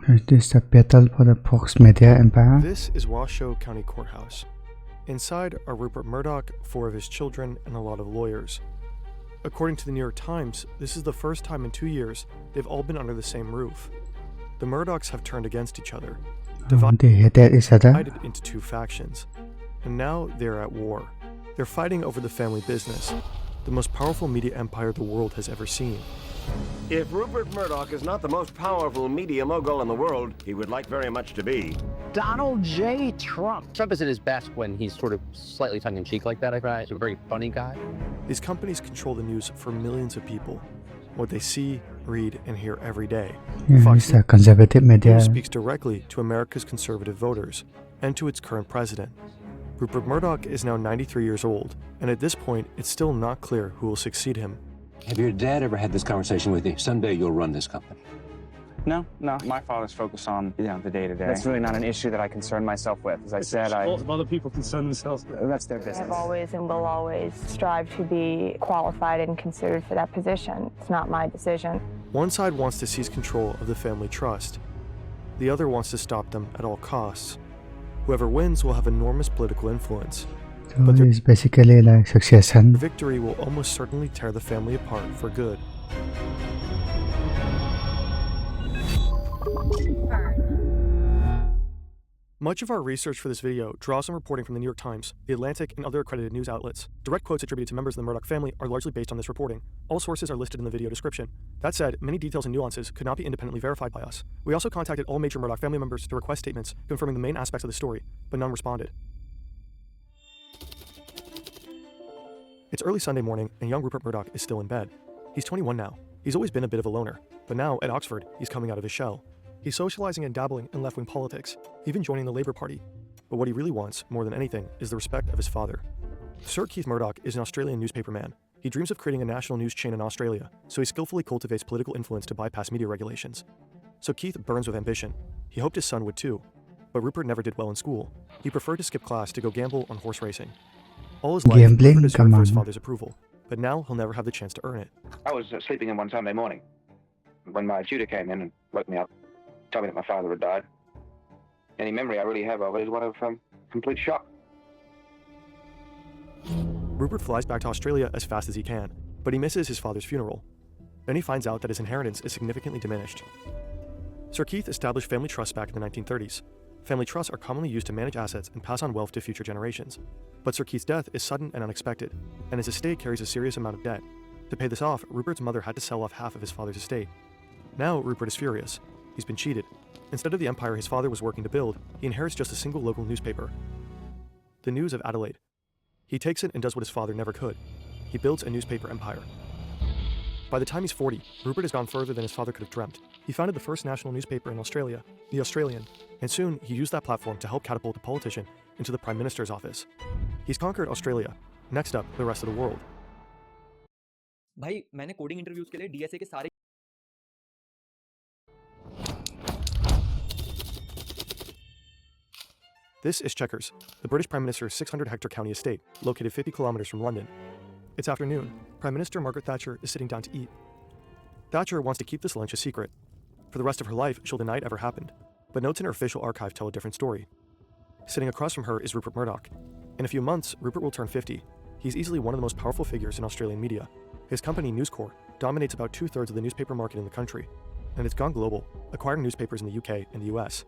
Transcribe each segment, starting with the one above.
Is this a battle for the Fox media empire? This is Washoe County Courthouse. Inside are Rupert Murdoch, 4 of his children, and a lot of lawyers. According to the New York Times, this is the first time in 2 years they've all been under the same roof. The Murdochs have turned against each other, They hated each other. divided into 2 factions, and now they're at war. They're fighting over the family business, the most powerful media empire the world has ever seen. If Rupert Murdoch is not the most powerful media mogul in the world, he would like very much to be. Donald J. Trump. Trump is at his best when he's sort of slightly tongue-in-cheek like that. He's a very funny guy. These companies control the news for millions of people, what they see, read, and hear every day. It's a conservative media. News speaks directly to America's conservative voters and to its current president. Rupert Murdoch is now 93 years old, and at this point, it's still not clear who will succeed him. Have your dad ever had this conversation with you? Someday you'll run this company. No. My father's focused on, the day-to-day. That's really not an issue that I concern myself with. As I said, Lots of other people concern themselves with. That's their business. I've always and will always strive to be qualified and considered for that position. It's not my decision. One side wants to seize control of the family trust. The other wants to stop them at all costs. Whoever wins will have enormous political influence. So it's basically like succession. Victory will almost certainly tear the family apart for good. Much of our research for this video draws on reporting from the New York Times, The Atlantic, and other accredited news outlets. Direct quotes attributed to members of the Murdoch family are largely based on this reporting. All sources are listed in the video description. That said, many details and nuances could not be independently verified by us. We also contacted all major Murdoch family members to request statements confirming the main aspects of the story, but none responded. It's early Sunday morning, and young Rupert Murdoch is still in bed. He's 21 now. He's always been a bit of a loner, but now, at Oxford, he's coming out of his shell. He's socializing and dabbling in left-wing politics, even joining the Labour Party. But what he really wants, more than anything, is the respect of his father. Sir Keith Murdoch is an Australian newspaperman. He dreams of creating a national news chain in Australia, so he skillfully cultivates political influence to bypass media regulations. So Keith burns with ambition. He hoped his son would too. But Rupert never did well in school. He preferred to skip class to go gamble on horse racing. All his life, Gambling? Rupert has Come worked for his on. father's approval, but now he'll never have the chance to earn it. I was sleeping in one Sunday morning when my tutor came in and woke me up, told me that my father had died. Any memory I really have of it is one of complete shock. Rupert flies back to Australia as fast as he can, but he misses his father's funeral. Then he finds out that his inheritance is significantly diminished. Sir Keith established family trusts back in the 1930s. Family trusts are commonly used to manage assets and pass on wealth to future generations. But Sir Keith's death is sudden and unexpected, and his estate carries a serious amount of debt. To pay this off, Rupert's mother had to sell off half of his father's estate. Now, Rupert is furious. He's been cheated. Instead of the empire his father was working to build, he inherits just a single local newspaper, the News of Adelaide. He takes it and does what his father never could. He builds a newspaper empire. By the time he's 40, Rupert has gone further than his father could have dreamt. He founded the first national newspaper in Australia, The Australian, and soon he used that platform to help catapult a politician into the Prime Minister's office. He's conquered Australia. Next up, the rest of the world. भाई मैंने coding interviews के लिए DSA के सारे This is Chequers, the British Prime Minister's 600-hectare county estate, located 50 kilometers from London. It's afternoon. Prime Minister Margaret Thatcher is sitting down to eat. Thatcher wants to keep this lunch a secret. For the rest of her life, she'll deny it ever happened. But notes in her official archive tell a different story. Sitting across from her is Rupert Murdoch. In a few months, Rupert will turn 50. He's easily one of the most powerful figures in Australian media. His company, News Corp, dominates about 2/3 of the newspaper market in the country. And it's gone global, acquiring newspapers in the UK and the US.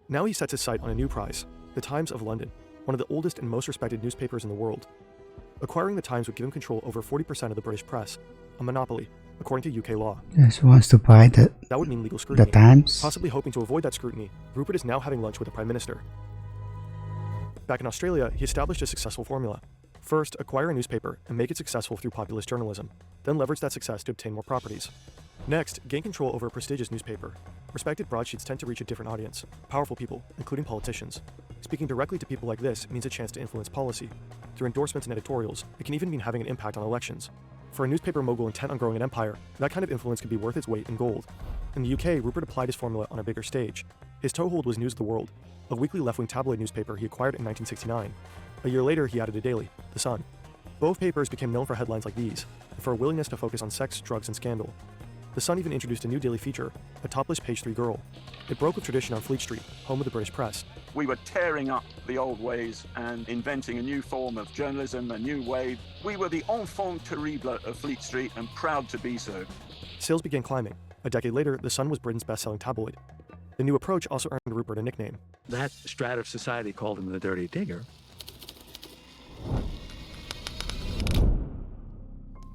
Now he sets his sight on a new prize, the Times of London, one of the oldest and most respected newspapers in the world. Acquiring the Times would give him control over 40% of the British press, a monopoly, according to UK law. Just wants to buy That would mean legal scrutiny. the Times. Possibly hoping to avoid that scrutiny, Rupert is now having lunch with the Prime Minister. Back in Australia, he established a successful formula. First, acquire a newspaper and make it successful through populist journalism, then leverage that success to obtain more properties. Next, gain control over a prestigious newspaper. Respected broadsheets tend to reach a different audience, powerful people, including politicians. Speaking directly to people like this means a chance to influence policy. Through endorsements and editorials, it can even mean having an impact on elections. For a newspaper mogul intent on growing an empire, that kind of influence can be worth its weight in gold. In the UK, Rupert applied his formula on a bigger stage. His toehold was News of the World, a weekly left-wing tabloid newspaper he acquired in 1969. A year later, he added a daily, The Sun. Both papers became known for headlines like these, and for a willingness to focus on sex, drugs, and scandal. The Sun even introduced a new daily feature, a topless page 3 girl. It broke with tradition on Fleet Street, home of the British press. We were tearing up the old ways and inventing a new form of journalism, a new way. We were the enfant terrible of Fleet Street and proud to be so. Sales began climbing. A decade later, The Sun was Britain's best-selling tabloid. The new approach also earned Rupert a nickname. That strata of society called him the Dirty Digger.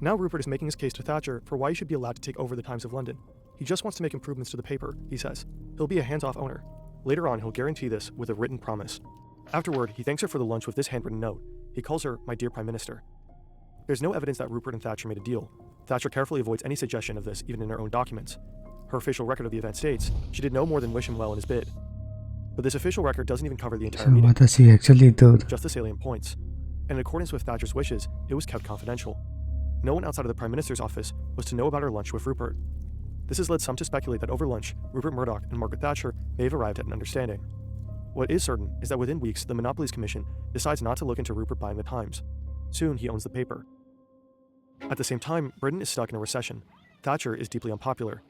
Now Rupert is making his case to Thatcher for why he should be allowed to take over the Times of London. He just wants to make improvements to the paper, he says. He'll be a hands-off owner. Later on, he'll guarantee this with a written promise. Afterward, he thanks her for the lunch with this handwritten note. He calls her, "My dear Prime Minister." There's no evidence that Rupert and Thatcher made a deal. Thatcher carefully avoids any suggestion of this, even in her own documents. Her official record of the event states she did no more than wish him well in his bid. But this official record doesn't even cover the entire So meeting. what does he actually do? Just the salient points. And in accordance with Thatcher's wishes, it was kept confidential. No one outside of the Prime Minister's office was to know about her lunch with Rupert. This has led some to speculate that over lunch, Rupert Murdoch and Margaret Thatcher may have arrived at an understanding. What is certain is that within weeks, the Monopolies Commission decides not to look into Rupert buying the Times. Soon, he owns the paper. At the same time, Britain is stuck in a recession. Thatcher is deeply unpopular.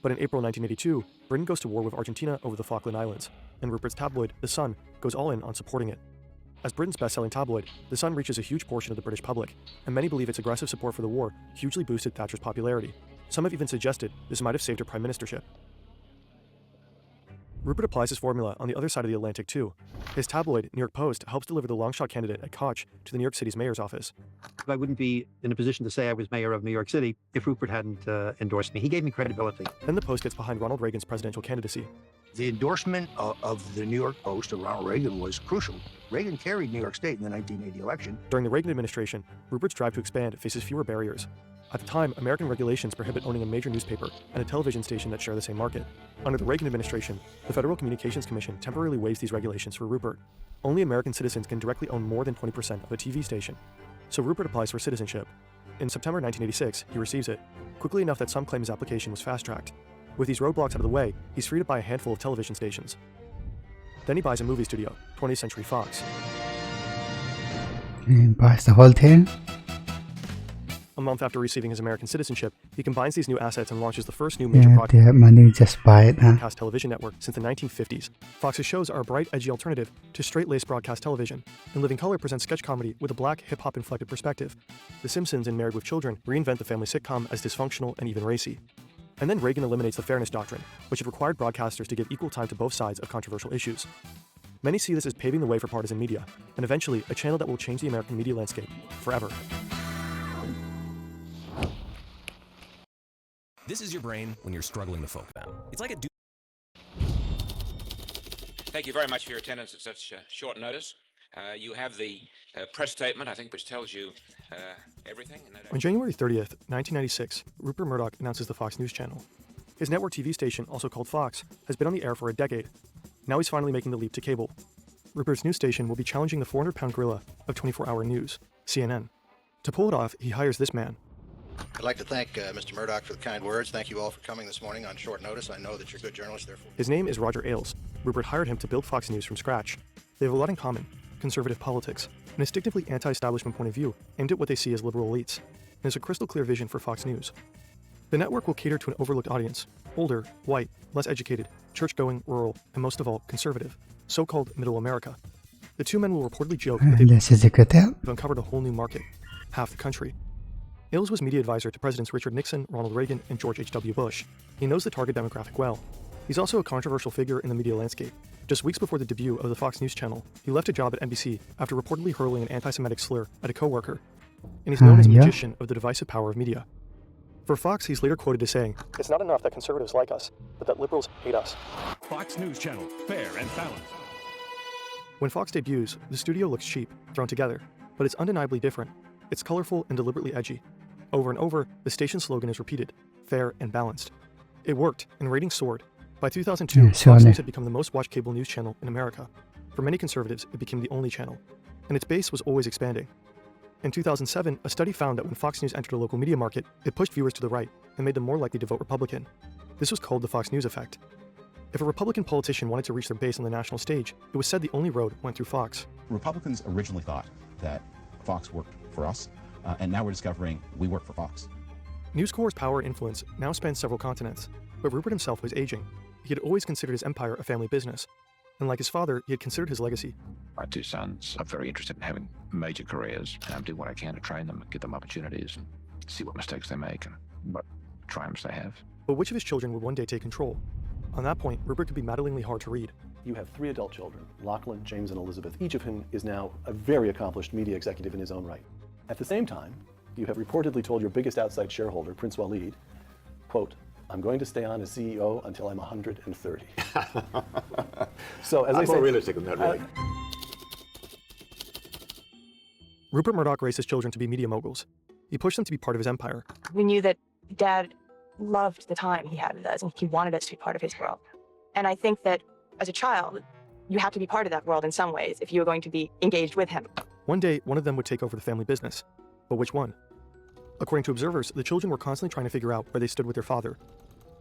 But in April 1982, Britain goes to war with Argentina over the Falkland Islands, and Rupert's tabloid, The Sun, goes all in on supporting it. As Britain's best-selling tabloid, The Sun reaches a huge portion of the British public, and many believe its aggressive support for the war hugely boosted Thatcher's popularity. Some have even suggested this might have saved her prime ministership. Rupert applies his formula on the other side of the Atlantic too. His tabloid, New York Post, helps deliver the long-shot candidate at Koch to the New York City's mayor's office. I wouldn't be in a position to say I was mayor of New York City if Rupert hadn't endorsed me. He gave me credibility. Then the Post gets behind Ronald Reagan's presidential candidacy. The endorsement of the New York Post of Ronald Reagan was crucial. Reagan carried New York State in the 1980 election. During the Reagan administration, Rupert's drive to expand faces fewer barriers. At the time, American regulations prohibit owning a major newspaper and a television station that share the same market. Under the Reagan administration, the Federal Communications Commission temporarily waives these regulations for Rupert. Only American citizens can directly own more than 20% of a TV station. So Rupert applies for citizenship. In September 1986, he receives it, quickly enough that some claim his application was fast-tracked. With these roadblocks out of the way, he's free to buy a handful of television stations. Then he buys a movie studio, 20th Century Fox. He buys the whole thing? A month after receiving his American citizenship, he combines these new assets and launches the first new major Yeah, they have money, just buy it. broadcast television network since the 1950s. Fox's shows are a bright, edgy alternative to straight-laced broadcast television, and Living Color presents sketch comedy with a black, hip-hop inflected perspective. The Simpsons and Married with Children reinvent the family sitcom as dysfunctional and even racy. And then Reagan eliminates the fairness doctrine, which had required broadcasters to give equal time to both sides of controversial issues. Many see this as paving the way for partisan media, and eventually a channel that will change the American media landscape forever. This is your brain when you're struggling to focus. It's like a Thank you very much for your attendance at such short notice. You have the press statement, I think, which tells you everything. On January 30th, 1996, Rupert Murdoch announces the Fox News channel. His network TV station, also called Fox, has been on the air for a decade. Now he's finally making the leap to cable. Rupert's news station will be challenging the 400-pound gorilla of 24-hour news, CNN. To pull it off, he hires this man. I'd like to thank Mr. Murdoch for the kind words. Thank you all for coming this morning on short notice. I know that you're good journalists, therefore. His name is Roger Ailes. Rupert hired him to build Fox News from scratch. They have a lot in common: conservative politics, an instinctively anti-establishment point of view aimed at what they see as liberal elites, and has a crystal clear vision for Fox News. The network will cater to an overlooked audience: older, white, less educated, church-going, rural, and most of all, conservative, so-called Middle America. The two men will reportedly joke that they've uncovered a whole new market: half the country. Ailes was media advisor to Presidents Richard Nixon, Ronald Reagan, and George H.W. Bush. He knows the target demographic well. He's also a controversial figure in the media landscape. Just weeks before the debut of the Fox News channel, he left a job at NBC after reportedly hurling an anti-Semitic slur at a co-worker. And he's known as a magician of the divisive power of media. For Fox, he's later quoted as saying, "It's not enough that conservatives like us, but that liberals hate us." Fox News Channel, fair and balanced. When Fox debuts, the studio looks cheap, thrown together, but it's undeniably different. It's colorful and deliberately edgy. Over and over, the station's slogan is repeated: fair and balanced. It worked, and ratings soared. By 2002, Fox News had become the most watched cable news channel in America. For many conservatives, it became the only channel, and its base was always expanding. In 2007, a study found that when Fox News entered a local media market, it pushed viewers to the right and made them more likely to vote Republican. This was called the Fox News effect. If a Republican politician wanted to reach their base on the national stage, it was said the only road went through Fox. Republicans originally thought that Fox worked for us, and now we're discovering we work for Fox. News Corp's power and influence now spans several continents, but Rupert himself was aging. He had always considered his empire a family business, and like his father, he had considered his legacy. My two sons are very interested in having major careers, and I'm doing what I can to train them, give them opportunities, and see what mistakes they make and what triumphs they have. But which of his children would one day take control? On that point, Rupert could be maddeningly hard to read. You have 3 adult children, Lachlan, James, and Elizabeth, each of whom is now a very accomplished media executive in his own right. At the same time, you have reportedly told your biggest outside shareholder, Prince Walid, quote, "I'm going to stay on as CEO until I'm 130. So, as I say, more realistic than that, really. Rupert Murdoch raised his children to be media moguls. He pushed them to be part of his empire. We knew that Dad loved the time he had with us, and he wanted us to be part of his world. And I think that as a child, you have to be part of that world in some ways if you are going to be engaged with him. One day, one of them would take over the family business. But which one? According to observers, the children were constantly trying to figure out where they stood with their father.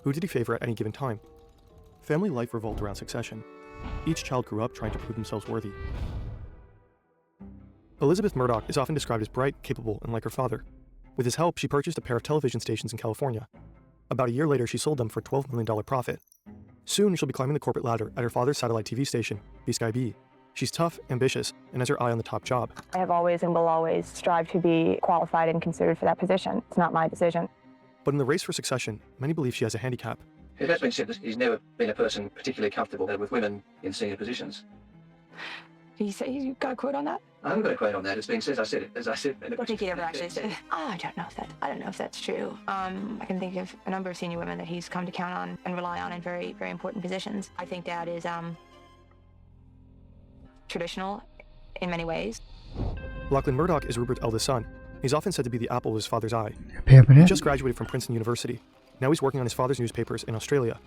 Who did he favor at any given time? Family life revolved around succession. Each child grew up trying to prove themselves worthy. Elizabeth Murdoch is often described as bright, capable, and like her father. With his help, she purchased a pair of television stations in California. About a year later, she sold them for a $12 million profit. Soon, she'll be climbing the corporate ladder at her father's satellite TV station, B-Sky B. She's tough, ambitious, and has her eye on the top job. I have always and will always strive to be qualified and considered for that position. It's not my decision. But in the race for succession, many believe she has a handicap. It has been said that he's never been a person particularly comfortable with women in senior positions. You got a quote on that? I haven't got a quote on that. It's been said. As I said. I don't think he ever actually said. I don't know if that's true. I can think of a number of senior women that he's come to count on and rely on in very, very important positions. I think Dad is traditional in many ways. Lachlan Murdoch is Rupert's eldest son. He's often said to be the apple of his father's eye. He He just graduated from Princeton University. Now he's working on his father's newspapers in Australia.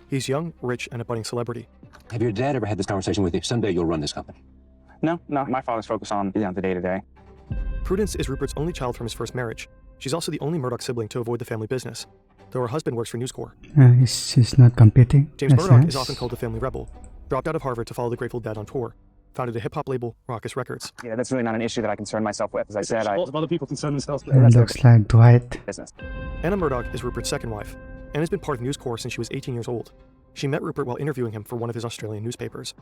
He's young, rich, and a budding celebrity. Have your dad ever had this conversation with you? Someday you'll run this company. No. My father's focused on, the day-to-day. Prudence is Rupert's only child from his first marriage. She's also the only Murdoch sibling to avoid the family business, though her husband works for News Corp. She's not competing. James That's Murdoch nice. is often called the family rebel. Dropped out of Harvard to follow the Grateful Dead on tour. Founded a hip-hop label, Raucous Records. Yeah, that's really not an issue that I concern myself with. As I said, Lots of other people concern themselves with. It looks like Dwight. Business. Anna Murdoch is Rupert's second wife, and has been part of News Corp since she was 18 years old. She met Rupert while interviewing him for one of his Australian newspapers.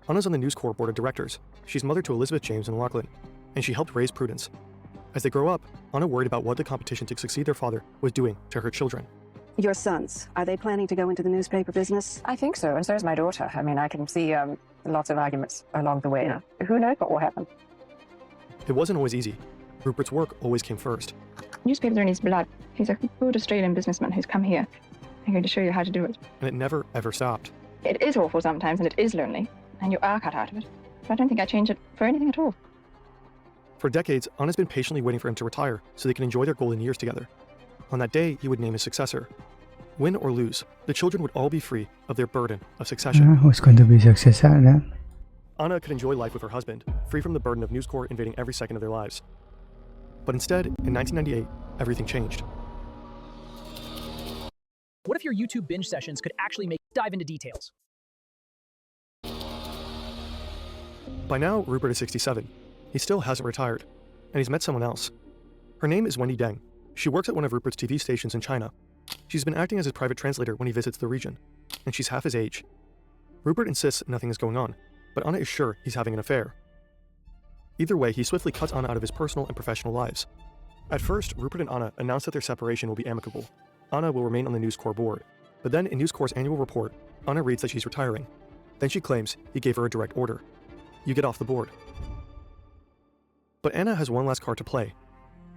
Anna's on the News Corp board of directors. She's mother to Elizabeth, James, and Lachlan, and she helped raise Prudence. As they grow up, Anna worried about what the competition to succeed their father was doing to her children. Your sons, are they planning to go into the newspaper business? I think so, and so is my daughter. I mean, I can see lots of arguments along the way. Yeah. Who knows what will happen? It wasn't always easy. Rupert's work always came first. Newspapers are in his blood. He's a good Australian businessman who's come here. I'm going to show you how to do it. And it never, ever stopped. It is awful sometimes, and it is lonely, and you are cut out of it. But I don't think I'd change it for anything at all. For decades, Anna's been patiently waiting for him to retire so they can enjoy their golden years together. On that day, he would name his successor. Win or lose, the children would all be free of their burden of succession. Who's going to be successor then? Anna could enjoy life with her husband, free from the burden of News Corp invading every second of their lives. But instead, in 1998, everything changed. What if your YouTube binge sessions could actually dive into details? By now, Rupert is 67. He still hasn't retired, and he's met someone else. Her name is Wendy Deng. She works at one of Rupert's TV stations in China. She's been acting as his private translator when he visits the region, and she's half his age. Rupert insists nothing is going on, but Anna is sure he's having an affair. Either way, he swiftly cuts Anna out of his personal and professional lives. At first, Rupert and Anna announce that their separation will be amicable. Anna will remain on the News Corp board. But then in News Corp's annual report, Anna reads that she's retiring. Then she claims he gave her a direct order. You get off the board. But Anna has one last card to play.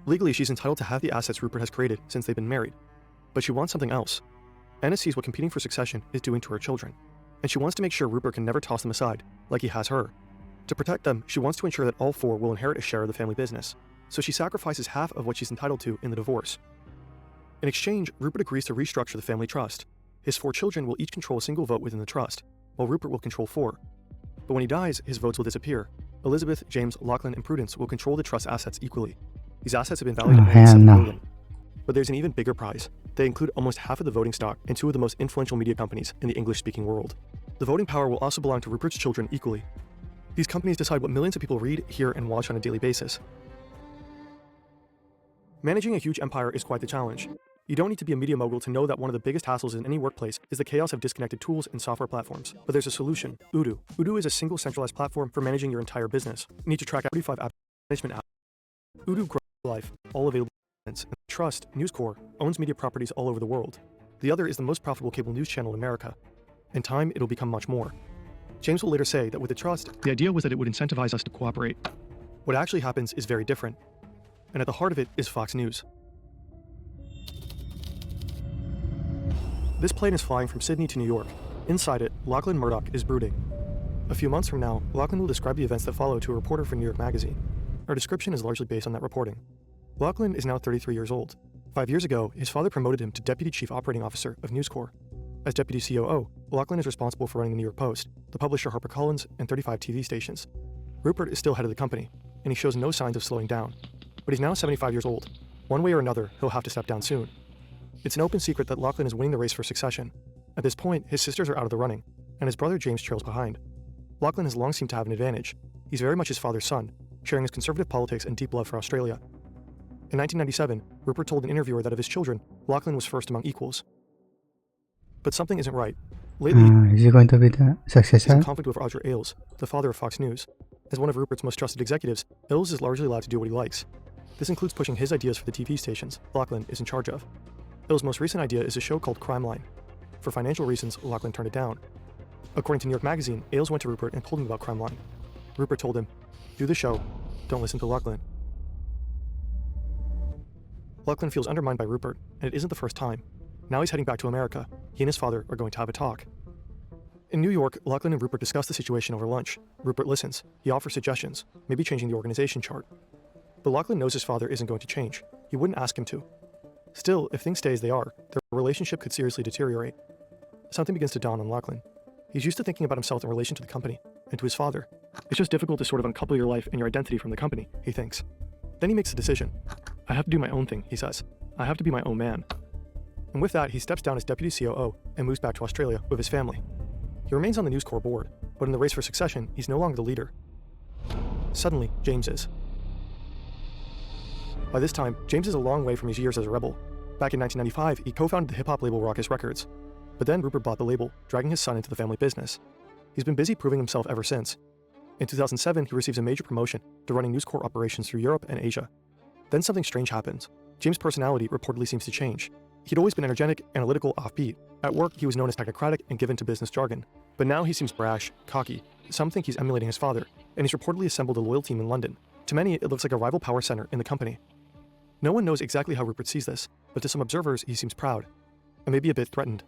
Legally, she's entitled to have the assets Rupert has created since they've been married. But she wants something else. Anna sees what competing for succession is doing to her children, and she wants to make sure Rupert can never toss them aside, like he has her. To protect them, she wants to ensure that all four will inherit a share of the family business, so she sacrifices half of what she's entitled to in the divorce. In exchange, Rupert agrees to restructure the family trust. His 4 children will each control a single vote within the trust, while Rupert will control 4. But when he dies, his votes will disappear. Elizabeth, James, Lachlan, and Prudence will control the trust assets equally. These assets have been valued at $7 billion. But there's an even bigger prize. They include almost half of the voting stock and 2 of the most influential media companies in the English-speaking world. The voting power will also belong to Rupert's children equally. These companies decide what millions of people read, hear, and watch on a daily basis. Managing a huge empire is quite the challenge. You don't need to be a media mogul to know that one of the biggest hassles in any workplace is the chaos of disconnected tools and software platforms. But there's a solution: Odoo. Odoo is a single centralized platform for managing your entire business. You need to track 45 app management apps. Odoo grows life, all available. And trust, News Corp owns media properties all over the world. The other is the most profitable cable news channel in America. In time, it'll become much more. James will later say that with the trust, the idea was that it would incentivize us to cooperate. What actually happens is very different. And at the heart of it is Fox News. This plane is flying from Sydney to New York. Inside it, Lachlan Murdoch is brooding. A few months from now, Lachlan will describe the events that follow to a reporter for New York Magazine. Our description is largely based on that reporting. Lachlan is now 33 years old. 5 years ago, his father promoted him to Deputy Chief Operating Officer of News Corp. As Deputy COO, Lachlan is responsible for running the New York Post, the publisher HarperCollins, and 35 TV stations. Rupert is still head of the company, and he shows no signs of slowing down. But he's now 75 years old. One way or another, he'll have to step down soon. It's an open secret that Lachlan is winning the race for succession. At this point, his sisters are out of the running, and his brother James trails behind. Lachlan has long seemed to have an advantage. He's very much his father's son, sharing his conservative politics and deep love for Australia. In 1997, Rupert told an interviewer that of his children, Lachlan was first among equals. But something isn't right. Lately, is he going to be the he's successor? in conflict with Roger Ailes, the father of Fox News. As one of Rupert's most trusted executives, Ailes is largely allowed to do what he likes. This includes pushing his ideas for the TV stations Lachlan is in charge of. Ailes' most recent idea is a show called Crime Line. For financial reasons, Lachlan turned it down. According to New York Magazine, Ailes went to Rupert and told him about Crime Line. Rupert told him, "Do the show, don't listen to Lachlan." Lachlan feels undermined by Rupert, and it isn't the first time. Now he's heading back to America. He and his father are going to have a talk. In New York, Lachlan and Rupert discuss the situation over lunch. Rupert listens. He offers suggestions, maybe changing the organization chart. But Lachlan knows his father isn't going to change. He wouldn't ask him to. Still, if things stay as they are, their relationship could seriously deteriorate. Something begins to dawn on Lachlan. He's used to thinking about himself in relation to the company, and to his father. It's just difficult to sort of uncouple your life and your identity from the company, he thinks. Then he makes a decision. I have to do my own thing, he says. I have to be my own man. And with that, he steps down as Deputy COO and moves back to Australia with his family. He remains on the News Corp board, but in the race for succession, he's no longer the leader. Suddenly, James is. By this time, James is a long way from his years as a rebel. Back in 1995, he co-founded the hip-hop label Raucous Records. But then Rupert bought the label, dragging his son into the family business. He's been busy proving himself ever since. In 2007, he receives a major promotion to running News Corp operations through Europe and Asia. Then something strange happens. James' personality reportedly seems to change. He'd always been energetic, analytical, offbeat. At work, he was known as technocratic and given to business jargon. But now he seems brash, cocky. Some think he's emulating his father, and he's reportedly assembled a loyal team in London. To many, it looks like a rival power center in the company. No one knows exactly how Rupert sees this, but to some observers, he seems proud, and maybe a bit threatened.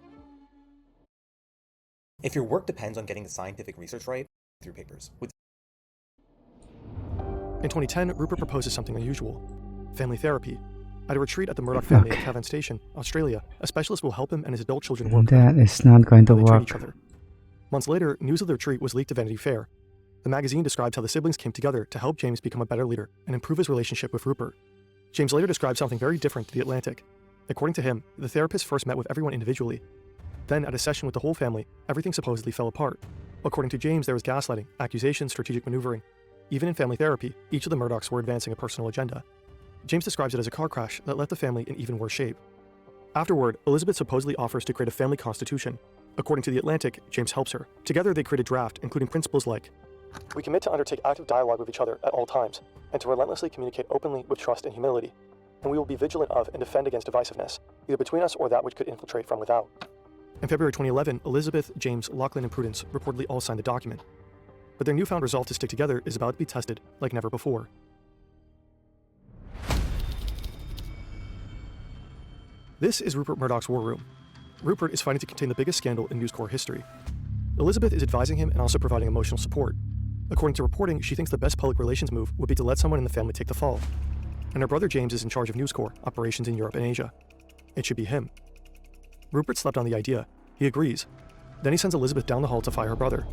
If your work depends on getting the scientific research right, through papers. In 2010, Rupert proposes something unusual: family therapy. At a retreat at the Murdoch family at Cavan Station, Australia, a specialist will help him and his adult children work. That is not going to They train work. each other. Months later, news of the retreat was leaked to Vanity Fair. The magazine describes how the siblings came together to help James become a better leader and improve his relationship with Rupert. James later described something very different to The Atlantic. According to him, the therapist first met with everyone individually. Then, at a session with the whole family, everything supposedly fell apart. According to James, there was gaslighting, accusations, strategic maneuvering. Even in family therapy, each of the Murdochs were advancing a personal agenda. James describes it as a car crash that left the family in even worse shape. Afterward, Elizabeth supposedly offers to create a family constitution. According to The Atlantic, James helps her. Together, they create a draft, including principles like, "We commit to undertake active dialogue with each other at all times, and to relentlessly communicate openly with trust and humility. And we will be vigilant of and defend against divisiveness, either between us or that which could infiltrate from without." In February 2011, Elizabeth, James, Lachlan, and Prudence reportedly all signed the document. But their newfound resolve to stick together is about to be tested like never before. This is Rupert Murdoch's war room. Rupert is fighting to contain the biggest scandal in News Corp history. Elizabeth is advising him and also providing emotional support. According to reporting, she thinks the best public relations move would be to let someone in the family take the fall. And her brother James is in charge of News Corp operations in Europe and Asia. It should be him. Rupert slept on the idea. He agrees. Then he sends Elizabeth down the hall to fire her brother.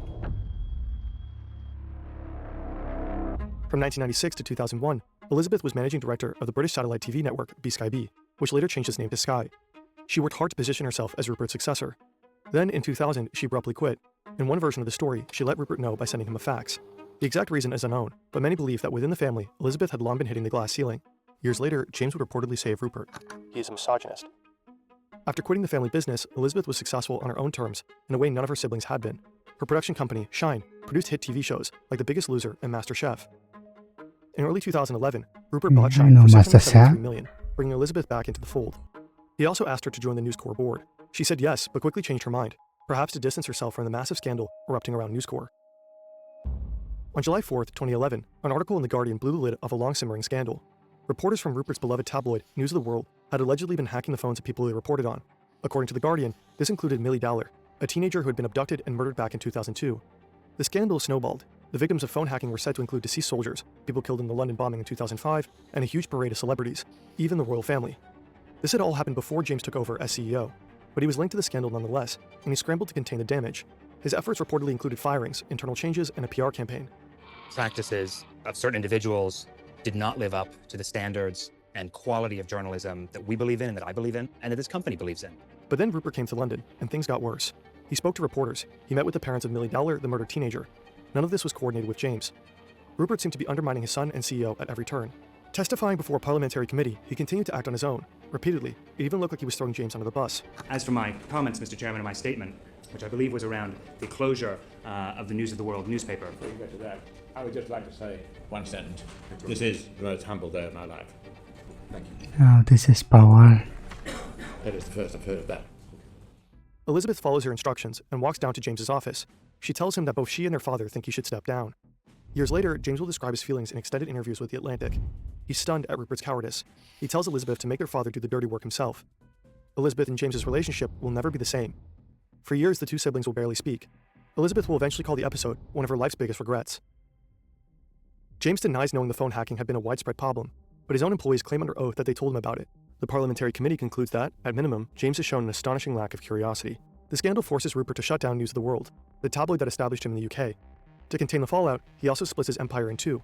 From 1996 to 2001, Elizabeth was managing director of the British satellite TV network Sky B, which later changed its name to Sky. She worked hard to position herself as Rupert's successor. Then, in 2000, she abruptly quit. In one version of the story, she let Rupert know by sending him a fax. The exact reason is unknown, but many believe that within the family, Elizabeth had long been hitting the glass ceiling. Years later, James would reportedly say of Rupert, "He is a misogynist." After quitting the family business, Elizabeth was successful on her own terms in a way none of her siblings had been. Her production company, Shine, produced hit TV shows like The Biggest Loser and MasterChef. In early 2011, Rupert bought Shine for $673 million, bringing Elizabeth back into the fold. He also asked her to join the News Corp board. She said yes, but quickly changed her mind, perhaps to distance herself from the massive scandal erupting around News Corp. On July 4, 2011, an article in The Guardian blew the lid off a long-simmering scandal. Reporters from Rupert's beloved tabloid, News of the World, had allegedly been hacking the phones of people they reported on. According to The Guardian, this included Millie Dowler, a teenager who had been abducted and murdered back in 2002. The scandal snowballed. The victims of phone hacking were said to include deceased soldiers, people killed in the London bombing in 2005, and a huge parade of celebrities, even the royal family. This had all happened before James took over as CEO, but he was linked to the scandal nonetheless, and he scrambled to contain the damage. His efforts reportedly included firings, internal changes, and a PR campaign. Practices of certain individuals did not live up to the standards and quality of journalism that we believe in, that I believe in, and that this company believes in. But then Rupert came to London, and things got worse. He spoke to reporters. He met with the parents of Millie Dowler, the murdered teenager. None of this was coordinated with James. Rupert seemed to be undermining his son and CEO at every turn. Testifying before a parliamentary committee, he continued to act on his own. Repeatedly, it even looked like he was throwing James under the bus. As for my comments, Mr. Chairman, in my statement, which I believe was around the closure of the News of the World newspaper. Before you get to that, I would just like to say one sentence. This is the most humble day of my life. Thank you. Oh, this is power. That is the first I've heard of that. Elizabeth follows her instructions and walks down to James's office. She tells him that both she and their father think he should step down. Years later, James will describe his feelings in extended interviews with The Atlantic. He's stunned at Rupert's cowardice. He tells Elizabeth to make their father do the dirty work himself. Elizabeth and James's relationship will never be the same. For years, the two siblings will barely speak. Elizabeth will eventually call the episode one of her life's biggest regrets. James denies knowing the phone hacking had been a widespread problem, but his own employees claim under oath that they told him about it. The parliamentary committee concludes that, at minimum, James has shown an astonishing lack of curiosity. The scandal forces Rupert to shut down News of the World, the tabloid that established him in the UK. To contain the fallout, he also splits his empire in two.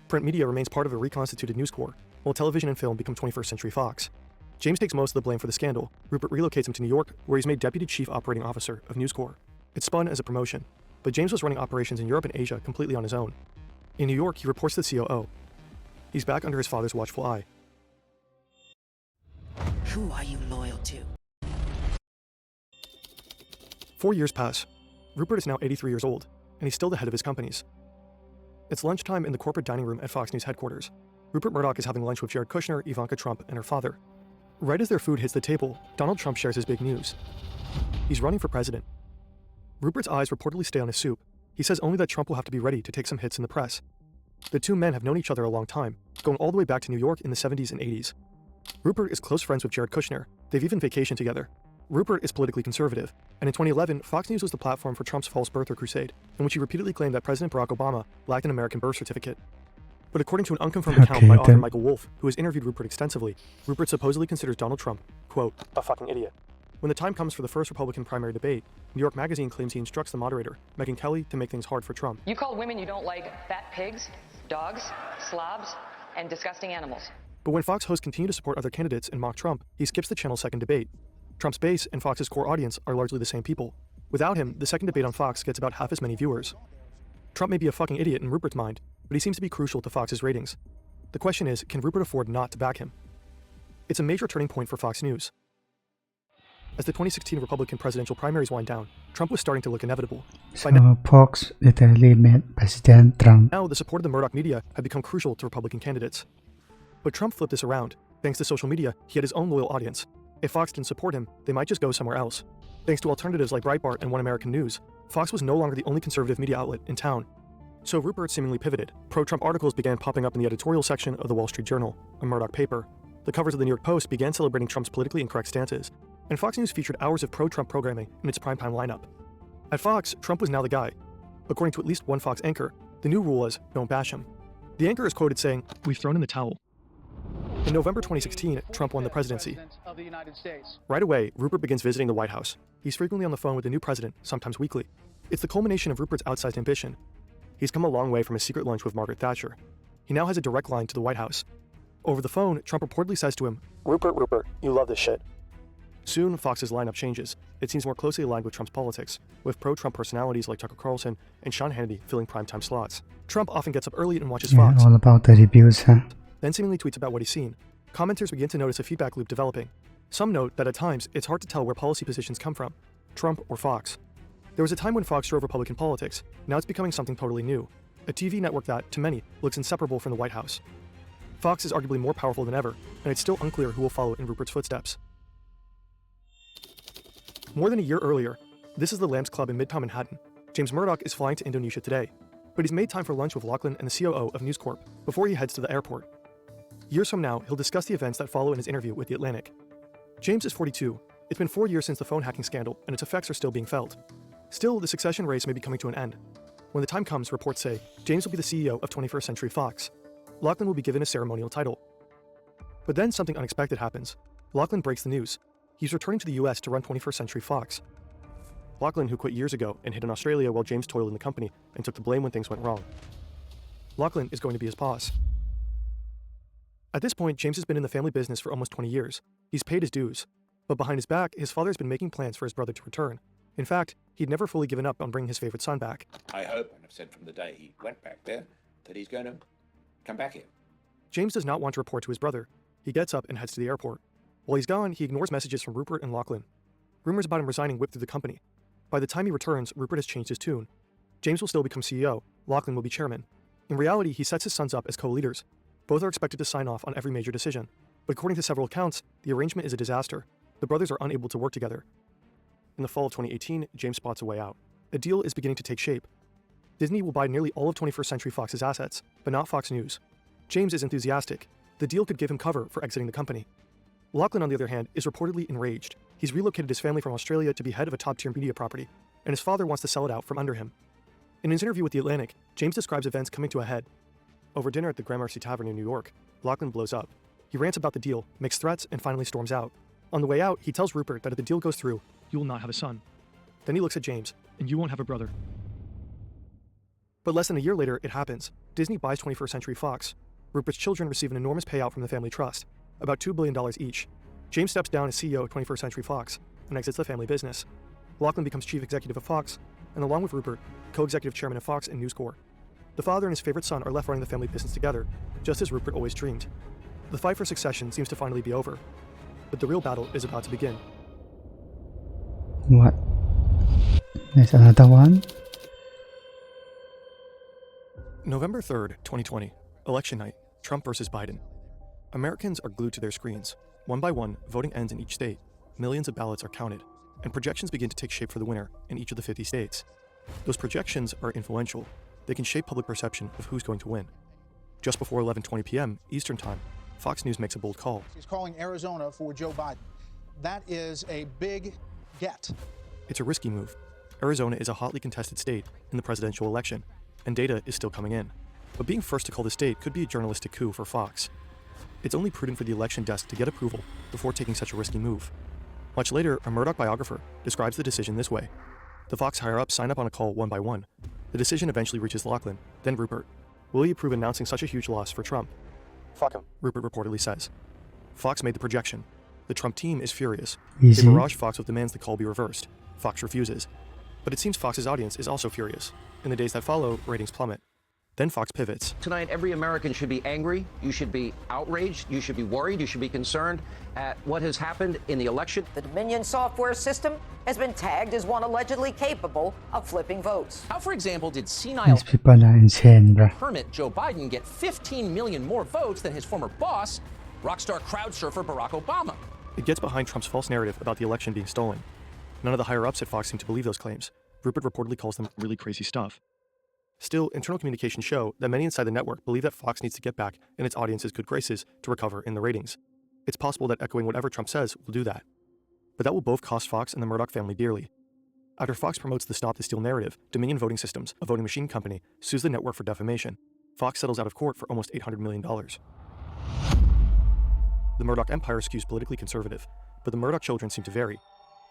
Print media remains part of a reconstituted News Corp, while television and film become 21st Century Fox. James takes most of the blame for the scandal. Rupert relocates him to New York, where he's made Deputy Chief Operating Officer of News Corp. It spun as a promotion, but James was running operations in Europe and Asia completely on his own. In New York, he reports to the COO. He's back under his father's watchful eye. Who are you loyal to? 4 years pass. Rupert is now 83 years old, and he's still the head of his companies. It's lunchtime in the corporate dining room at Fox News headquarters. Rupert Murdoch is having lunch with Jared Kushner, Ivanka Trump, and her father. Right as their food hits the table, Donald Trump shares his big news. He's running for president. Rupert's eyes reportedly stay on his soup. He says only that Trump will have to be ready to take some hits in the press. The two men have known each other a long time, going all the way back to New York in the 70s and 80s. Rupert is close friends with Jared Kushner. They've even vacationed together. Rupert is politically conservative, and in 2011, Fox News was the platform for Trump's false birther crusade, in which he repeatedly claimed that President Barack Obama lacked an American birth certificate. But according to an unconfirmed account by author Michael Wolff, who has interviewed Rupert extensively, Rupert supposedly considers Donald Trump, quote, a fucking idiot. When the time comes for the first Republican primary debate, New York Magazine claims he instructs the moderator, Megyn Kelly, to make things hard for Trump. You call women you don't like fat pigs, dogs, slobs, and disgusting animals. But when Fox hosts continue to support other candidates and mock Trump, he skips the channel's second debate. Trump's base and Fox's core audience are largely the same people. Without him, the second debate on Fox gets about half as many viewers. Trump may be a fucking idiot in Rupert's mind, but he seems to be crucial to Fox's ratings. The question is, can Rupert afford not to back him? It's a major turning point for Fox News. As the 2016 Republican presidential primaries wind down, Trump was starting to look inevitable. So Fox literally met President Trump. Now, the support of the Murdoch media had become crucial to Republican candidates. But Trump flipped this around. Thanks to social media, he had his own loyal audience. If Fox didn't support him, they might just go somewhere else. Thanks to alternatives like Breitbart and One American News, Fox was no longer the only conservative media outlet in town. So Rupert seemingly pivoted. Pro-Trump articles began popping up in the editorial section of the Wall Street Journal, a Murdoch paper. The covers of the New York Post began celebrating Trump's politically incorrect stances, and Fox News featured hours of pro-Trump programming in its primetime lineup. At Fox, Trump was now the guy. According to at least one Fox anchor, the new rule was, don't bash him. The anchor is quoted saying, we've thrown in the towel. In November 2016, Trump won the presidency. Right away, Rupert begins visiting the White House. He's frequently on the phone with the new president, sometimes weekly. It's the culmination of Rupert's outsized ambition. He's come a long way from his secret lunch with Margaret Thatcher. He now has a direct line to the White House. Over the phone, Trump reportedly says to him, Rupert, you love this shit. Soon, Fox's lineup changes. It seems more closely aligned with Trump's politics, with pro-Trump personalities like Tucker Carlson and Sean Hannity filling primetime slots. Trump often gets up early and watches Fox. All about the reviews, huh? Then seemingly tweets about what he's seen. Commenters begin to notice a feedback loop developing. Some note that at times it's hard to tell where policy positions come from, Trump or Fox. There was a time when Fox drove Republican politics. Now it's becoming something totally new, a TV network that, to many, looks inseparable from the White House. Fox is arguably more powerful than ever, and it's still unclear who will follow in Rupert's footsteps. More than a year earlier, this is the Lambs Club in Midtown Manhattan. James Murdoch is flying to Indonesia today, but he's made time for lunch with Lachlan and the COO of News Corp before he heads to the airport. Years from now, he'll discuss the events that follow in his interview with The Atlantic. James is 42. It's been 4 years since the phone hacking scandal, and its effects are still being felt. Still, the succession race may be coming to an end. When the time comes, reports say, James will be the CEO of 21st Century Fox. Lachlan will be given a ceremonial title. But then something unexpected happens. Lachlan breaks the news. He's returning to the US to run 21st Century Fox. Lachlan, who quit years ago and hid in Australia while James toiled in the company and took the blame when things went wrong. Lachlan is going to be his boss. At this point, James has been in the family business for almost 20 years. He's paid his dues. But behind his back, his father has been making plans for his brother to return. In fact, he'd never fully given up on bringing his favorite son back. I hope, and I've said from the day he went back there, that he's going to come back here. James does not want to report to his brother. He gets up and heads to the airport. While he's gone, he ignores messages from Rupert and Lachlan. Rumors about him resigning whip through the company. By the time he returns, Rupert has changed his tune. James will still become CEO. Lachlan will be chairman. In reality, he sets his sons up as co-leaders. Both are expected to sign off on every major decision. But according to several accounts, the arrangement is a disaster. The brothers are unable to work together. In the fall of 2018, James spots a way out. A deal is beginning to take shape. Disney will buy nearly all of 21st Century Fox's assets, but not Fox News. James is enthusiastic. The deal could give him cover for exiting the company. Lachlan, on the other hand, is reportedly enraged. He's relocated his family from Australia to be head of a top-tier media property, and his father wants to sell it out from under him. In his interview with The Atlantic, James describes events coming to a head. Over dinner at the Gramercy Tavern in New York, Lachlan blows up. He rants about the deal, makes threats, and finally storms out. On the way out, he tells Rupert that if the deal goes through, you will not have a son. Then he looks at James, and you won't have a brother. But less than a year later, it happens. Disney buys 21st Century Fox. Rupert's children receive an enormous payout from the family trust, about $2 billion each. James steps down as CEO of 21st Century Fox and exits the family business. Lachlan becomes chief executive of Fox, and along with Rupert, co-executive chairman of Fox and News Corp. The father and his favorite son are left running the family business together, just as Rupert always dreamed. The fight for succession seems to finally be over, but the real battle is about to begin. What? There's another one? November 3rd, 2020, election night, Trump versus Biden. Americans are glued to their screens. One by one, voting ends in each state. Millions of ballots are counted, and projections begin to take shape for the winner in each of the 50 states. Those projections are influential. They can shape public perception of who's going to win. Just before 11:20 p.m. Eastern Time, Fox News makes a bold call. He's calling Arizona for Joe Biden. That is a big get. It's a risky move. Arizona is a hotly contested state in the presidential election, and data is still coming in. But being first to call the state could be a journalistic coup for Fox. It's only prudent for the election desk to get approval before taking such a risky move. Much later, a Murdoch biographer describes the decision this way. The Fox higher-ups sign up on a call one by one. The decision eventually reaches Lachlan, then Rupert. Will he approve announcing such a huge loss for Trump? Fuck him, Rupert reportedly says. Fox made the projection. The Trump team is furious. Easy. They barrage Fox with demands the call be reversed. Fox refuses. But it seems Fox's audience is also furious. In the days that follow, ratings plummet. Then Fox pivots. Tonight, every American should be angry. You should be outraged. You should be worried. You should be concerned at what has happened in the election. The Dominion software system has been tagged as one allegedly capable of flipping votes. How, for example, did senile These people are insane, bruh. hermit Joe Biden get 15 million more votes than his former boss, rock star crowd surfer Barack Obama? It gets behind Trump's false narrative about the election being stolen. None of the higher-ups at Fox seem to believe those claims. Rupert reportedly calls them really crazy stuff. Still, internal communications show that many inside the network believe that Fox needs to get back in its audience's good graces to recover in the ratings. It's possible that echoing whatever Trump says will do that. But that will both cost Fox and the Murdoch family dearly. After Fox promotes the Stop the Steal narrative, Dominion Voting Systems, a voting machine company, sues the network for defamation. Fox settles out of court for almost $800 million. The Murdoch empire skews politically conservative, but the Murdoch children seem to vary.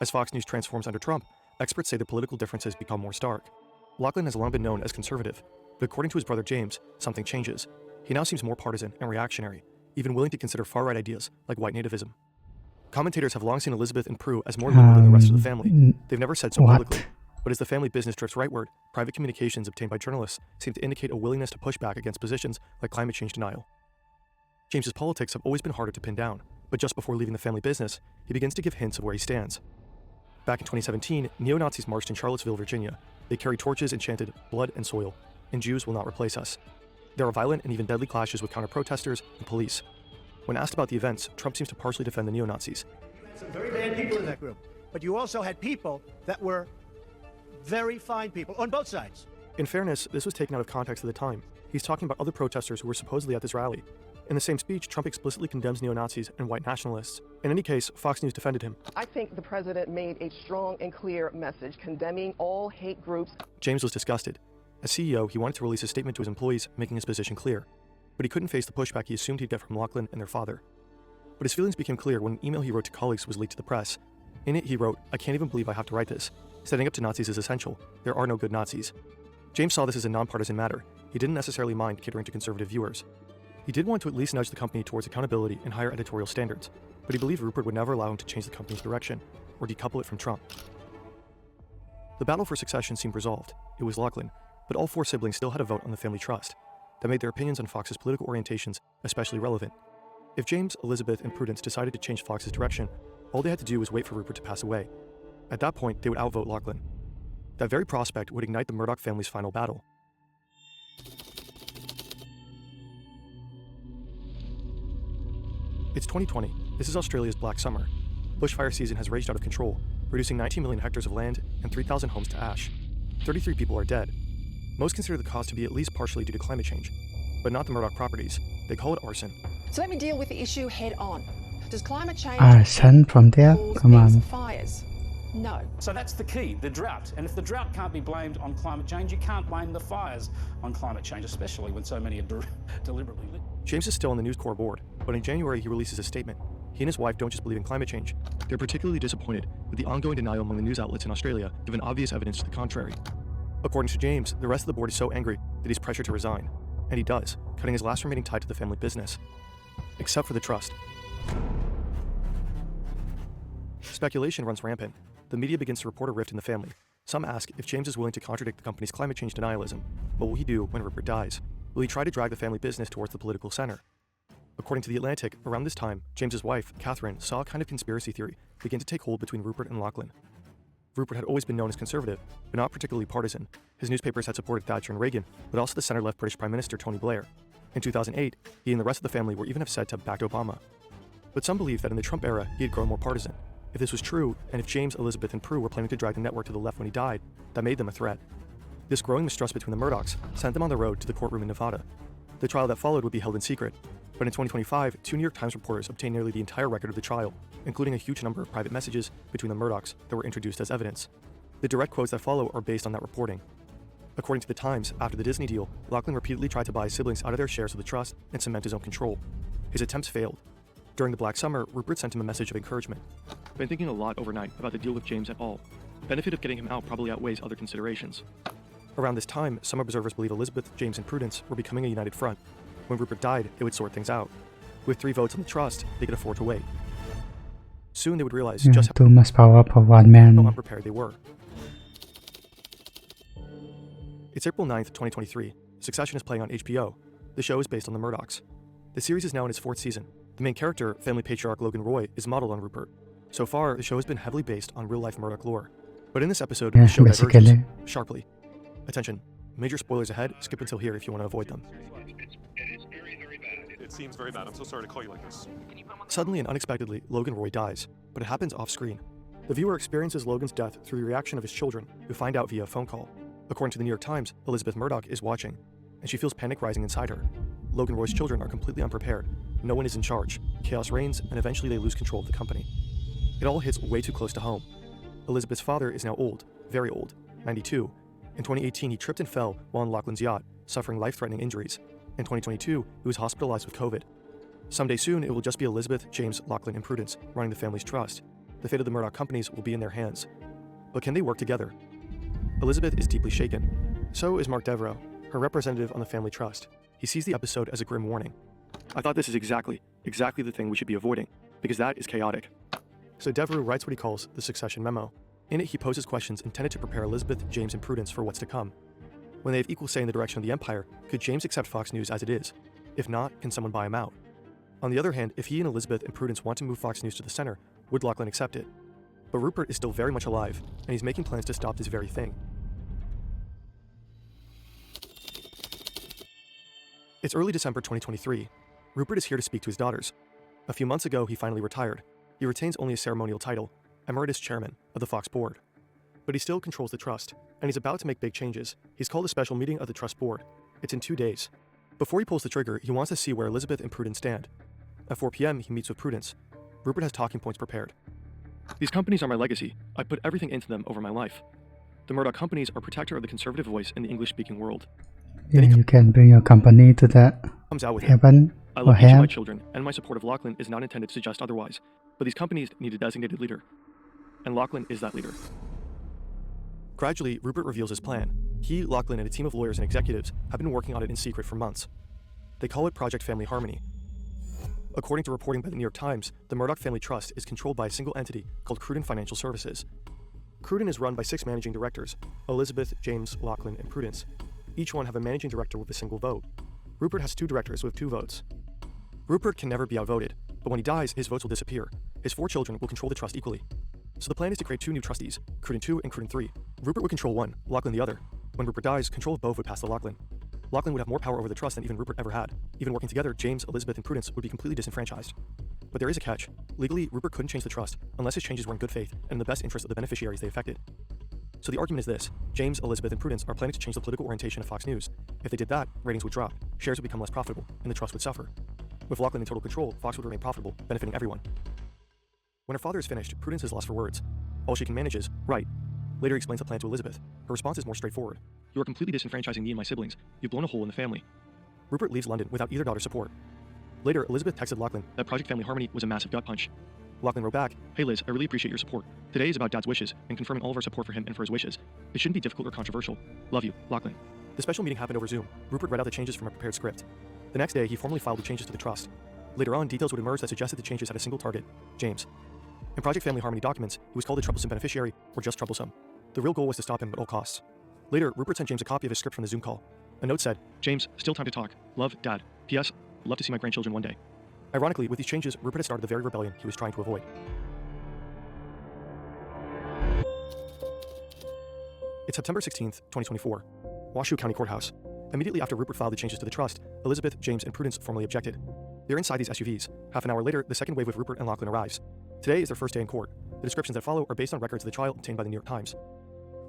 As Fox News transforms under Trump, experts say the political differences become more stark. Lachlan has long been known as conservative, but according to his brother James, something changes. He now seems more partisan and reactionary, even willing to consider far-right ideas like white nativism. Commentators have long seen Elizabeth and Prue as more liberal than the rest of the family. They've never said so publicly, but as the family business drifts rightward, private communications obtained by journalists seem to indicate a willingness to push back against positions like climate change denial. James's politics have always been harder to pin down, But just before leaving the family business, he begins to give hints of where he stands. Back in 2017, neo-Nazis marched in Charlottesville, Virginia. They carried torches and chanted, "Blood and soil," and Jews will not replace us. There are violent and even deadly clashes with counter-protesters and police. When asked about the events, Trump seems to partially defend the neo-Nazis. Some very bad people in that group, but you also had people that were very fine people on both sides. In fairness, this was taken out of context at the time. He's talking about other protesters who were supposedly at this rally. In the same speech, Trump explicitly condemns neo-Nazis and white nationalists. In any case, Fox News defended him. I think the president made a strong and clear message condemning all hate groups. James was disgusted. As CEO, he wanted to release a statement to his employees, making his position clear. But he couldn't face the pushback he assumed he'd get from Lachlan and their father. But his feelings became clear when an email he wrote to colleagues was leaked to the press. In it, he wrote, "I can't even believe I have to write this. Standing up to Nazis is essential. There are no good Nazis." James saw this as a nonpartisan matter. He didn't necessarily mind catering to conservative viewers. He did want to at least nudge the company towards accountability and higher editorial standards, but he believed Rupert would never allow him to change the company's direction or decouple it from Trump. The battle for succession seemed resolved. It was Lachlan, but all four siblings still had a vote on the family trust. That made their opinions on Fox's political orientations especially relevant. If James, Elizabeth, and Prudence decided to change Fox's direction, all they had to do was wait for Rupert to pass away. At that point, they would outvote Lachlan. That very prospect would ignite the Murdoch family's final battle. It's 2020. This is Australia's Black Summer. Bushfire season has raged out of control, reducing 19 million hectares of land and 3,000 homes to ash. 33 people are dead. Most consider the cause to be at least partially due to climate change, but not the Murdoch properties. They call it arson. So let me deal with the issue head on. Does climate change Arson from there? Come on. fires? No. So that's the key, the drought. And if the drought can't be blamed on climate change, you can't blame the fires on climate change, especially when so many are deliberately lit. James is still on the News Corps board, but in January he releases a statement. He and his wife don't just believe in climate change. They're particularly disappointed with the ongoing denial among the news outlets in Australia, given obvious evidence to the contrary. According to James, the rest of the board is so angry that he's pressured to resign. And he does, cutting his last remaining tie to the family business. Except for the trust. Speculation runs rampant. The media begins to report a rift in the family. Some ask if James is willing to contradict the company's climate change denialism. What will he do when Rupert dies? Will he try to drag the family business towards the political center? According to The Atlantic, around this time, James's wife, Catherine, saw a kind of conspiracy theory begin to take hold between Rupert and Lachlan. Rupert had always been known as conservative, but not particularly partisan. His newspapers had supported Thatcher and Reagan, but also the center-left British Prime Minister Tony Blair. In 2008, he and the rest of the family were even upset to have backed Obama. But some believe that in the Trump era, he had grown more partisan. If this was true, and if James, Elizabeth, and Prue were planning to drag the network to the left when he died, that made them a threat. This growing mistrust between the Murdochs sent them on the road to the courtroom in Nevada. The trial that followed would be held in secret, but in 2025, 2 New York Times reporters obtained nearly the entire record of the trial, including a huge number of private messages between the Murdochs that were introduced as evidence. The direct quotes that follow are based on that reporting. According to the Times, after the Disney deal, Lachlan repeatedly tried to buy his siblings out of their shares of the trust and cement his own control. His attempts failed. During the Black Summer, Rupert sent him a message of encouragement. "Been thinking a lot overnight about the deal with James at all. Benefit of getting him out probably outweighs other considerations." Around this time, some observers believe Elizabeth, James, and Prudence were becoming a united front. When Rupert died, it would sort things out. With 3 votes on the trust, they could afford to wait. Soon they would realize just too much power for one man. how unprepared they were. It's April 9th, 2023. Succession is playing on HBO. The show is based on the Murdochs. The series is now in its 4th season. The main character, family patriarch Logan Roy, is modeled on Rupert. So far, the show has been heavily based on real-life Murdoch lore. But in this episode, the show diverges sharply. Attention, major spoilers ahead. Skip until here if you want to avoid them. It seems very bad. I'm so sorry to call you like this. Suddenly and unexpectedly, Logan Roy dies, but it happens off-screen. The viewer experiences Logan's death through the reaction of his children, who find out via a phone call. According to the New York Times, Elizabeth Murdoch is watching, and she feels panic rising inside her. Logan Roy's children are completely unprepared. No one is in charge. Chaos reigns, and eventually they lose control of the company. It all hits way too close to home. Elizabeth's father is now old, very old, 92. In 2018, he tripped and fell while on Lachlan's yacht, suffering life-threatening injuries. In 2022, he was hospitalized with COVID. Someday soon, it will just be Elizabeth, James, Lachlan, and Prudence running the family's trust. The fate of the Murdoch companies will be in their hands. But can they work together? Elizabeth is deeply shaken. So is Mark Devereaux, her representative on the family trust. He sees the episode as a grim warning. "I thought this is exactly the thing we should be avoiding, because that is chaotic." So Devereaux writes what he calls the succession memo. In it, he poses questions intended to prepare Elizabeth, James, and Prudence for what's to come. When they have equal say in the direction of the empire, could James accept Fox News as it is? If not, can someone buy him out? On the other hand, if he and Elizabeth and Prudence want to move Fox News to the center, would Lachlan accept it? But Rupert is still very much alive, and he's making plans to stop this very thing. It's early December 2023. Rupert is here to speak to his daughters. A few months ago, he finally retired. He retains only a ceremonial title, Emeritus Chairman of the Fox Board. But he still controls the trust, and he's about to make big changes. He's called a special meeting of the Trust Board. It's in 2 days. Before he pulls the trigger, he wants to see where Elizabeth and Prudence stand. At 4 p.m., he meets with Prudence. Rupert has talking points prepared. These companies are my legacy. I put everything into them over my life. The Murdoch companies are protector of the conservative voice in the English-speaking world. Yeah, you can bring your company to that Comes out with heaven I or love each of my hell. children, and my support of Lachlan is not intended to suggest otherwise. But these companies need a designated leader. And Lachlan is that leader. Gradually, Rupert reveals his plan. He, Lachlan, and a team of lawyers and executives have been working on it in secret for months. They call it Project Family Harmony. According to reporting by the New York Times, the Murdoch Family Trust is controlled by a single entity called Cruden Financial Services. Cruden is run by 6 managing directors: Elizabeth, James, Lachlan, and Prudence. Each one have a managing director with a single vote. Rupert has 2 directors with 2 votes. Rupert can never be outvoted, but when he dies, his votes will disappear. His 4 children will control the trust equally. So the plan is to create 2 new trustees, Cruden 2 and Cruden 3. Rupert would control one, Lachlan the other. When Rupert dies, control of both would pass to Lachlan. Lachlan would have more power over the trust than even Rupert ever had. Even working together, James, Elizabeth, and Prudence would be completely disenfranchised. But there is a catch. Legally, Rupert couldn't change the trust unless his changes were in good faith and in the best interest of the beneficiaries they affected. So the argument is this: James, Elizabeth, and Prudence are planning to change the political orientation of Fox News. If they did that, ratings would drop, shares would become less profitable, and the trust would suffer. With Lachlan in total control, Fox would remain profitable, benefiting everyone. When her father is finished, Prudence is lost for words. All she can manage is, right. Later he explains the plan to Elizabeth. Her response is more straightforward. You are completely disenfranchising me and my siblings. You've blown a hole in the family. Rupert leaves London without either daughter's support. Later, Elizabeth texted Lachlan that Project Family Harmony was a massive gut punch. Lachlan wrote back, "Hey Liz, I really appreciate your support. Today is about Dad's wishes and confirming all of our support for him and for his wishes. It shouldn't be difficult or controversial. Love you, Lachlan." The special meeting happened over Zoom. Rupert read out the changes from a prepared script. The next day, he formally filed the changes to the trust. Later on, details would emerge that suggested the changes had a single target: James. In Project Family Harmony documents, he was called a troublesome beneficiary or just troublesome. The real goal was to stop him at all costs. Later, Rupert sent James a copy of his script from the Zoom call. A note said, "James, still time to talk. Love, Dad. P.S. Love to see my grandchildren one day." Ironically, with these changes, Rupert had started the very rebellion he was trying to avoid. It's September 16th, 2024. Washoe County Courthouse. Immediately after Rupert filed the changes to the trust, Elizabeth, James, and Prudence formally objected. They're inside these SUVs. Half an hour later, the second wave with Rupert and Lachlan arrives. Today is their first day in court. The descriptions that follow are based on records of the trial obtained by the New York Times.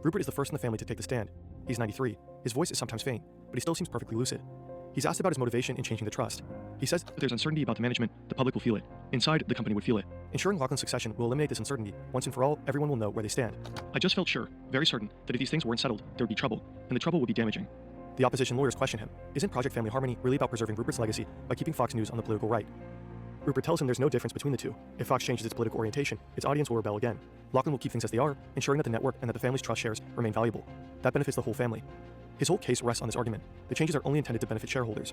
Rupert is the first in the family to take the stand. He's 93. His voice is sometimes faint, but he still seems perfectly lucid. He's asked about his motivation in changing the trust. He says if there's uncertainty about the management, the public will feel it. Inside, the company would feel it. Ensuring Lachlan's succession will eliminate this uncertainty. Once and for all, everyone will know where they stand. I just felt sure, very certain, that if these things weren't settled, there would be trouble, and the trouble would be damaging. The opposition lawyers question him. Isn't Project Family Harmony really about preserving Rupert's legacy by keeping Fox News on the political right? Rupert tells him there's no difference between the two. If Fox changes its political orientation, its audience will rebel again. Lachlan will keep things as they are, ensuring that the network and that the family's trust shares remain valuable. That benefits the whole family. His whole case rests on this argument. The changes are only intended to benefit shareholders.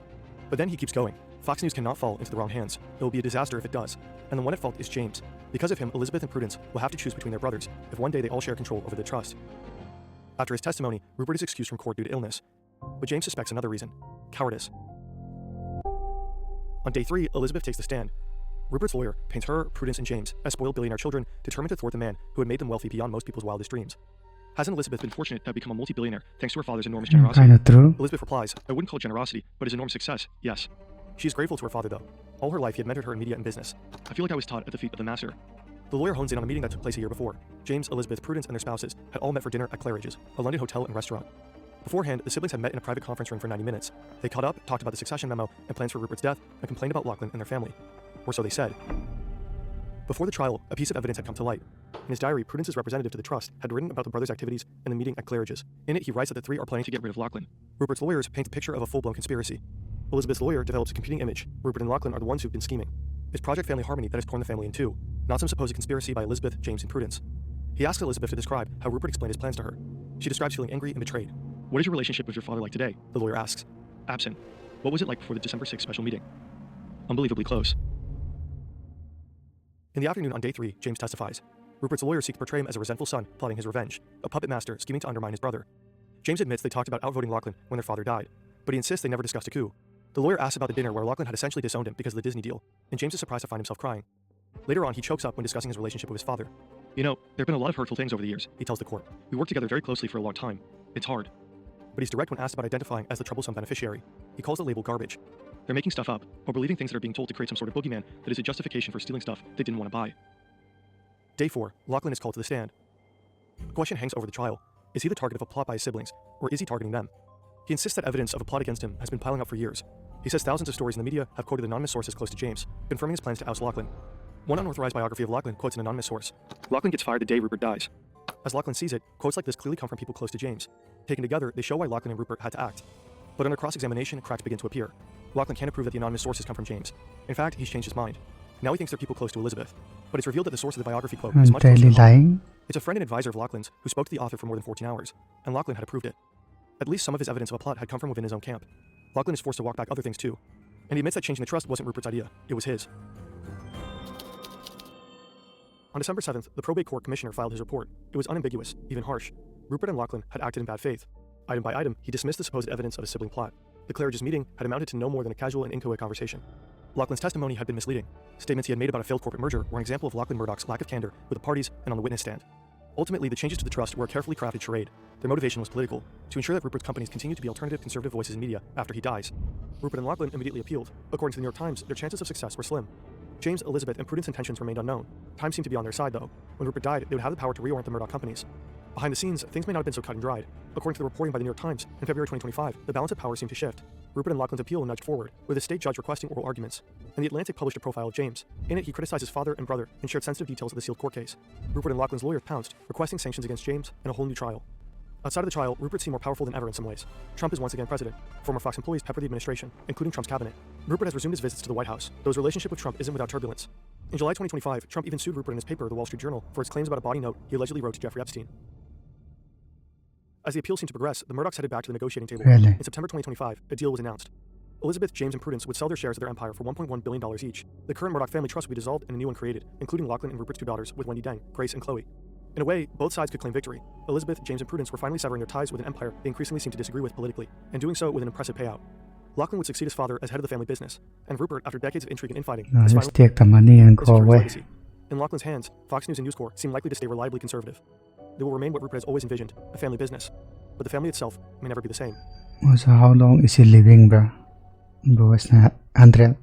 But then he keeps going. Fox News cannot fall into the wrong hands. It will be a disaster if it does. And the one at fault is James. Because of him, Elizabeth and Prudence will have to choose between their brothers if one day they all share control over the trust. After his testimony, Rupert is excused from court due to illness. But James suspects another reason: cowardice. On day 3, Elizabeth takes the stand. Rupert's lawyer paints her, Prudence, and James as spoiled billionaire children determined to thwart the man who had made them wealthy beyond most people's wildest dreams. Hasn't Elizabeth been fortunate to have become a multi-billionaire thanks to her father's enormous generosity? Kinda true. Elizabeth replies, I wouldn't call it generosity, but his enormous success, yes. She is grateful to her father, though. All her life, he had mentored her in media and business. I feel like I was taught at the feet of the master. The lawyer hones in on a meeting that took place a year before. James, Elizabeth, Prudence, and their spouses had all met for dinner at Claridge's, a London hotel and restaurant. Beforehand, the siblings had met in a private conference room for 90 minutes. They caught up, talked about the succession memo and plans for Rupert's death, and complained about Lachlan and their family. Or so they said. Before the trial, a piece of evidence had come to light. In his diary, Prudence's representative to the trust had written about the brothers' activities in the meeting at Claridge's. In it, he writes that the three are planning to get rid of Lachlan. Rupert's lawyers paint the picture of a full-blown conspiracy. Elizabeth's lawyer develops a competing image. Rupert and Lachlan are the ones who've been scheming. It's Project Family Harmony that has torn the family in two, not some supposed conspiracy by Elizabeth, James, and Prudence. He asks Elizabeth to describe how Rupert explained his plans to her. She describes feeling angry and betrayed. What is your relationship with your father like today? The lawyer asks. Absent. What was it like before the December 6th special meeting? Unbelievably close. In the afternoon on day 3, James testifies. Rupert's lawyer seeks to portray him as a resentful son plotting his revenge, a puppet master scheming to undermine his brother. James admits they talked about outvoting Lachlan when their father died, but he insists they never discussed a coup. The lawyer asks about the dinner where Lachlan had essentially disowned him because of the Disney deal, and James is surprised to find himself crying. Later on, he chokes up when discussing his relationship with his father. You know, there have been a lot of hurtful things over the years, he tells the court. We worked together very closely for a long time. It's hard. But he's direct when asked about identifying as the troublesome beneficiary. He calls the label garbage. They're making stuff up, or believing things that are being told to create some sort of boogeyman that is a justification for stealing stuff they didn't want to buy. Day 4, Lachlan is called to the stand. A question hangs over the trial. Is he the target of a plot by his siblings, or is he targeting them? He insists that evidence of a plot against him has been piling up for years. He says thousands of stories in the media have quoted anonymous sources close to James, confirming his plans to oust Lachlan. One unauthorized biography of Lachlan quotes an anonymous source. Lachlan gets fired the day Rupert dies. As Lachlan sees it, quotes like this clearly come from people close to James. Taken together, they show why Lachlan and Rupert had to act. But under cross-examination, cracks begin to appear. Lachlan can't prove that the anonymous sources come from James. In fact, he's changed his mind. Now he thinks they're people close to Elizabeth. But it's revealed that the source of the biography quote is much closer to Lachlan. It's a friend and advisor of Lachlan's who spoke to the author for more than 14 hours, and Lachlan had approved it. At least some of his evidence of a plot had come from within his own camp. Lachlan is forced to walk back other things too. And he admits that changing the trust wasn't Rupert's idea, it was his. On December 7th, the probate court commissioner filed his report. It was unambiguous, even harsh. Rupert and Lachlan had acted in bad faith. Item by item, he dismissed the supposed evidence of a sibling plot. The Claridge's meeting had amounted to no more than a casual and inchoate conversation. Lachlan's testimony had been misleading. Statements he had made about a failed corporate merger were an example of Lachlan Murdoch's lack of candor with the parties and on the witness stand. Ultimately, the changes to the trust were a carefully crafted charade. Their motivation was political, to ensure that Rupert's companies continue to be alternative conservative voices in media after he dies. Rupert and Lachlan immediately appealed. According to the New York Times, their chances of success were slim. James, Elizabeth, and Prudence intentions remained unknown. Time seemed to be on their side, though. When Rupert died, they would have the power to reorient the Murdoch companies. Behind the scenes, things may not have been so cut and dried. According to the reporting by the New York Times, in February 2025, the balance of power seemed to shift. Rupert and Lachlan's appeal nudged forward, with a state judge requesting oral arguments. And The Atlantic published a profile of James. In it, he criticized his father and brother and shared sensitive details of the sealed court case. Rupert and Lachlan's lawyer pounced, requesting sanctions against James and a whole new trial. Outside of the trial, Rupert seemed more powerful than ever in some ways. Trump is once again president. Former Fox employees pepper the administration, including Trump's cabinet. Rupert has resumed his visits to the White House, though his relationship with Trump isn't without turbulence. In July 2025, Trump even sued Rupert in his paper, The Wall Street Journal, for his claims about a body note he allegedly wrote to Jeffrey Epstein. As the appeal seemed to progress, the Murdochs headed back to the negotiating table. In September 2025, a deal was announced. Elizabeth, James, and Prudence would sell their shares of their empire for $1.1 billion each. The current Murdoch family trust would be dissolved and a new one created, including Lachlan and Rupert's two daughters with Wendy Deng, Grace and Chloe. In a way, both sides could claim victory. Elizabeth, James, and Prudence were finally severing their ties with an empire they increasingly seemed to disagree with politically, and doing so with an impressive payout. Lachlan would succeed his father as head of the family business, and Rupert, after decades of intrigue and infighting, is finally legacy. In Lachlan's hands, Fox News and News Corp seem likely to stay reliably conservative. They will remain what Rupert has always envisioned, a family business. But the family itself may never be the same. So how long is he living, bro? Bro, it's not 100.